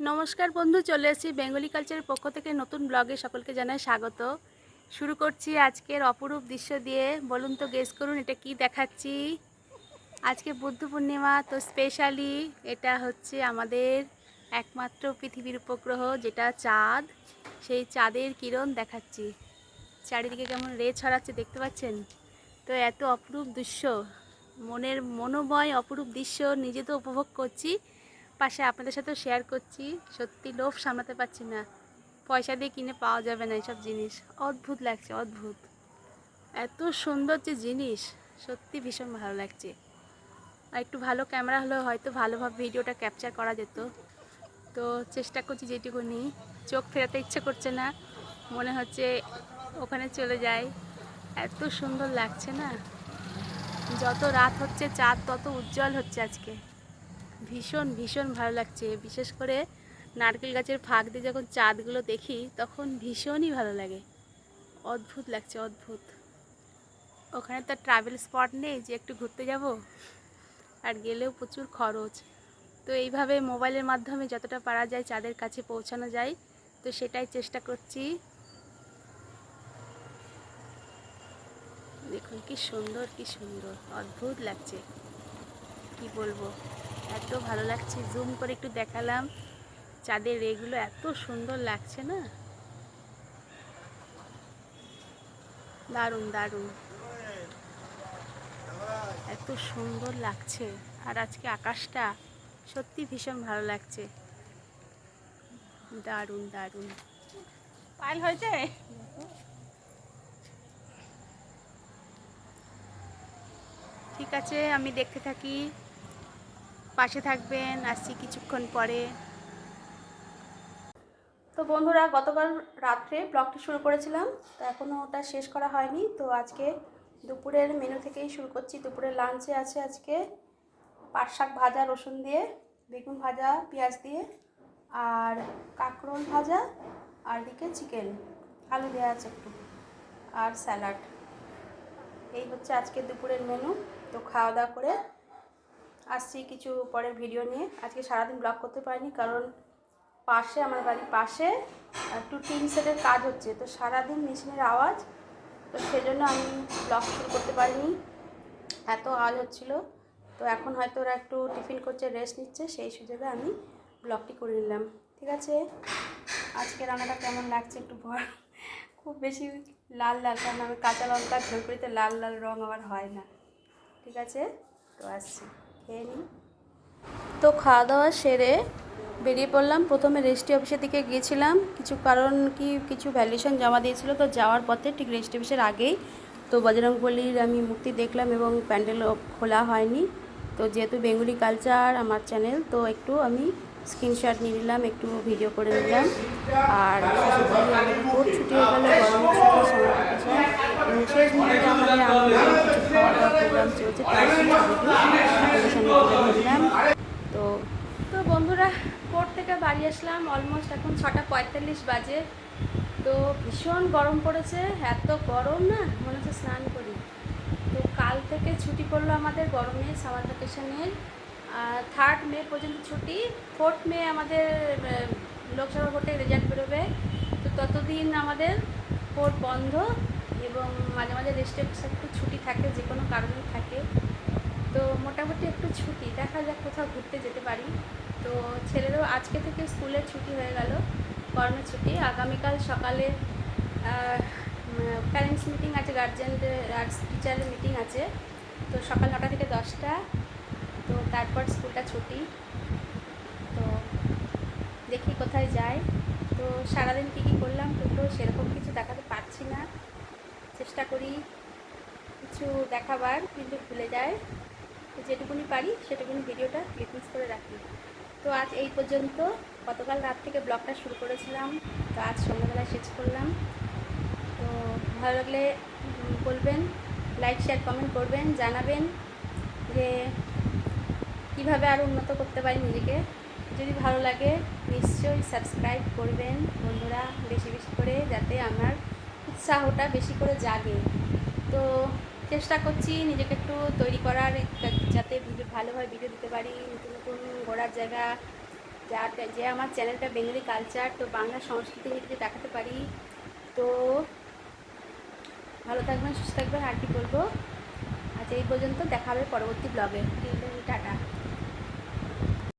নমস্কার বন্ধু, চলে এসেছি বেঙ্গলি কালচারের পক্ষ থেকে নতুন ব্লগে। সকলকে জানাই স্বাগত। শুরু করছি আজকের অপরূপ দৃশ্য দিয়ে। বলুন তো, গেস করুন এটা কি দেখাচ্ছি। আজকে বুদ্ধ পূর্ণিমা, তো স্পেশালি এটা হচ্ছে আমাদের একমাত্র পৃথিবীর উপগ্রহ যেটা চাঁদ। সেই চাঁদের কিরণ দেখাচ্ছি। চারিদিকে কেমন রে ছড়াচ্ছে দেখতে পাচ্ছেন তো। এত অপরূপ দৃশ্য, মনোময় অপরূপ দৃশ্য নিজে তো উপভোগ করছি, পাশে আপনাদের সাথেও শেয়ার করছি। সত্যি লোভ সামলাতে পারছি না। পয়সা দিয়ে কিনে পাওয়া যাবে না এসব জিনিস। অদ্ভুত লাগছে, অদ্ভুত। এত সুন্দর যে জিনিস, সত্যি ভীষণ ভালো লাগছে। আর একটু ভালো ক্যামেরা হলেও হয়তো ভালোভাবে ভিডিওটা ক্যাপচার করা যেত। তো চেষ্টা করছি যেটুকুনি। চোখ ফেরাতে ইচ্ছে করছে না, মনে হচ্ছে ওখানে চলে যাই। এত সুন্দর লাগছে না। যত রাত হচ্ছে চাঁদ তত উজ্জ্বল হচ্ছে আজকে। ভীষণ ভীষণ ভালো লাগছে। বিশেষ করে নারকেল গাছের ফাঁক দিয়ে যখন চাঁদগুলো দেখি তখন ভীষণই ভালো লাগে। অদ্ভুত লাগছে, অদ্ভুত। ওখানে তো ট্রাভেল স্পট নেই যে একটু ঘুরতে যাব, আর গেলেও প্রচুর খরচ। তো এইভাবে মোবাইলের মাধ্যমে যতটা পারা যায় চাঁদের কাছে পৌঁছানো যায়, তো সেটাই চেষ্টা করছি। দেখুন কি সুন্দর, কি সুন্দর, অদ্ভুত লাগছে। কি বলবো, এত ভালো লাগছে। জুম করে একটু দেখালাম, চাঁদের রেগুলো এত সুন্দর লাগছে না। দারুণ দারুণ, এত সুন্দর লাগছে। আর আজকে আকাশটা সত্যি ভীষণ ভালো লাগছে। দারুণ দারুণ। পাইল হয়েছে। ঠিক আছে, আমি দেখতে থাকি, পাশে থাকবেন। আসছি কিছুক্ষণ পরে। তো বন্ধুরা, গতকাল রাত্রে ব্লগটি শুরু করেছিলাম, তো এখনও ওটা শেষ করা হয়নি। তো আজকে দুপুরের মেনু থেকেই শুরু করছি। দুপুরের লাঞ্চে আছে আজকে পাট শাক ভাজা রসুন দিয়ে, বেগুন ভাজা পেঁয়াজ দিয়ে, আর কাঁকরোল ভাজা, আর দিকে চিকেন, আলু দেওয়া আছে একটু, আর স্যালাড। এই হচ্ছে আজকে দুপুরের মেনু। তো খাওয়া দাওয়া করে আসছি কিছু পরে ভিডিও নিয়ে। আজকে সারাদিন ব্লগ করতে পারিনি, কারণ পাশে, আমার বাড়ির পাশে একটু টিন সেটের কাজ হচ্ছে, তো সারাদিন মেশিনের আওয়াজ, তো সেজন্য আমি ব্লগ শুরু করতে পারিনি। এত আওয়াজ হচ্ছিল। তো এখন হয়তো ওরা একটু টিফিন করছে, রেস্ট নিচ্ছে, সেই সুযোগে আমি ব্লগটি করে নিলাম। ঠিক আছে, আজকে রান্নাটা কেমন লাগছে একটু খুব বেশি লাল লাল, কারণ আমি কাঁচা লঙ্কা ঝোল করিতে লাল লাল রঙ আমার হয় না। ঠিক আছে, তো আসছি, খেয়ে নিই। তো খাওয়া দাওয়া সেরে বেরিয়ে পড়লাম। প্রথমে রেজিস্ট্রি অফিসের দিকে গিয়েছিলাম, কিছু ভ্যালুয়েশন জমা দিয়েছিল। তো যাওয়ার পথে ঠিক রেজিস্ট্রি অফিসের আগেই তো বজরংবলীর আমি মূর্তি দেখলাম, এবং প্যান্ডেলও খোলা হয়নি। তো যেহেতু বেঙ্গলি কালচার আমার চ্যানেল, তো একটু আমি স্ক্রিনশট নিয়ে নিলাম, একটু ভিডিও করে নিলাম। আর আমাদের কোর্ট ছুটি হয়ে গেল, গরমের ছুটি, সামার ভ্যাকেশন, এবং শেষ মুহূর্তে আমাদের আনন্দের কিছু খাওয়া দাওয়া প্রোগ্রাম চলছে, তার কিছু ভিডিও আপনাদের সামনে তুলে ধরলাম। তো তো বন্ধুরা, কোর্ট থেকে বাড়ি আসলাম, অলমোস্ট এখন 6:45 বাজে। তো ভীষণ গরম পড়েছে। এত গরম না, মনে হচ্ছে স্নান করি। তো কাল থেকে ছুটি পড়লো আমাদের গরমে, সামার ভ্যাকেশনের। 3 মে পর্যন্ত ছুটি। 4 মে আমাদের লোকসভা ভোটের রেজাল্ট বেরোবে। তো ততদিন আমাদের কোর্ট বন্ধ, এবং মাঝে মাঝে রেস্টে একটু ছুটি থাকে, যে কোনো কারণে থাকে। তো মোটামুটি একটু ছুটি, দেখা যাক কোথাও ঘুরতে যেতে পারি। তো ছেলেরও আজকে থেকে স্কুলের ছুটি হয়ে গেল, গরমের ছুটি। আগামীকাল সকালে প্যারেন্টস মিটিং আছে, গার্জেনদের আর টিচারের মিটিং আছে। তো সকাল 9টা থেকে 10টা। তো তারপর স্কুলটা ছুটি। তো দেখি কোথায় যাই। তো সারাদিন কী কী করলাম তো সেরকম কিছু দেখাতে পারছি না। চেষ্টা করি কিছু দেখাবার, কিন্তু ভুলে যায়। যেটুকুনি পারি সেটুকুনি ভিডিওটা ক্লিপিংস করে রাখি। তো আজ এই পর্যন্ত। গতকাল রাত থেকে ব্লগটা শুরু করেছিলাম, তো আজ সন্ধ্যাবেলায় শেষ করলাম। তো ভালো লাগলে বলবেন, লাইক শেয়ার কমেন্ট করবেন, জানাবেন যে কীভাবে আরও উন্নত করতে পারি নিজেকে। যদি ভালো লাগে নিশ্চয়ই সাবস্ক্রাইব করবেন বন্ধুরা, বেশি বেশি করে, যাতে আমার উৎসাহটা বেশি করে জাগে। তো চেষ্টা করছি নিজেকে একটু তৈরি করার, যাতে ভালোভাবে ভিডিও দিতে পারি, নতুন নতুন ঘোরার জায়গা, যে আমার চ্যানেলটা বেঙ্গলি কালচার, তো বাংলা সংস্কৃতি যদি দেখাতে পারি তো ভালো থাকবেন, সুস্থ থাকবেন। আর কি বলবো, আজ এই পর্যন্ত, দেখা হবে পরবর্তী ব্লগে। টাটা।